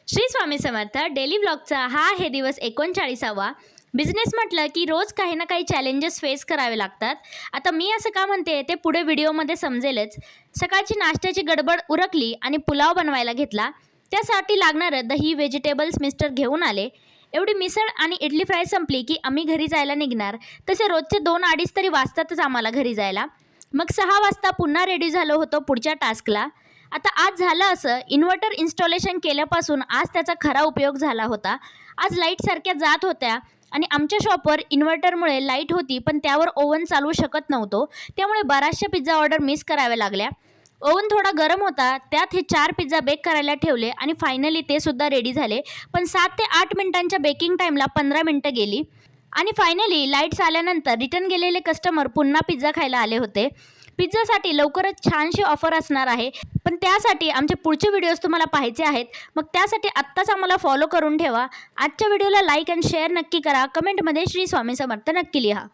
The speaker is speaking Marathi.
श्री स्वामी समर्थ डेली व्लॉगचा हा आहे दिवस 39वा। बिझनेस म्हटलं की रोज काही ना काही चॅलेंजेस फेस करावे लागतात। आता मी असं का म्हणते ते पुढे व्हिडिओमध्ये समजेलच। सकाळची नाश्त्याची गडबड उरकली आणि पुलाव बनवायला घेतला। त्यासाठी लागणारं दही व्हेजिटेबल्स मिस्टर घेऊन आले। एवढी मिसळ आणि इडली फ्राय संपली की आम्ही घरी जायला निघणार। तसे रोजचे 2-2:30 तरी वाजतातच आम्हाला घरी जायला। मग 6 वाजता पुन्हा रेडी झालो होतो पुढच्या टास्कला। आता आज झालं असं, इन्व्हर्टर इन्स्टॉलेशन केल्यापासून आज त्याचा खरा उपयोग झाला होता। आज लाईट सारख्या जात होत्या आणि आमच्या शॉपवर इन्व्हर्टरमुळे लाईट होती पण त्यावर ओव्हन चालवू शकत नव्हतो, त्यामुळे बऱ्याचशा पिझ्झा ऑर्डर मिस कराव्या लागल्या। ओव्हन थोडा गरम होता, त्यात हे 4 पिझ्झा बेक करायला ठेवले आणि फायनली ते सुद्धा रेडी झाले। पण 7 ते 8 मिनिटांच्या बेकिंग टाईमला 15 मिनिटं गेली आणि फायनली लाईट्स आल्यानंतर रिटर्न गेलेले कस्टमर पुन्हा पिझ्झा खायला आले होते। पिझ्झासाठी लवकरच छानशी ऑफर असणार आहे, पण त्यासाठी आमचे पुढचे व्हिडिओज तुम्हाला पाहायचे आहेत। मग त्यासाठी आत्ताच आम्हाला फॉलो करून ठेवा। आजच्या व्हिडिओला लाईक आणि शेअर नक्की करा। कमेंटमध्ये श्री स्वामी समर्थ नक्की लिहा।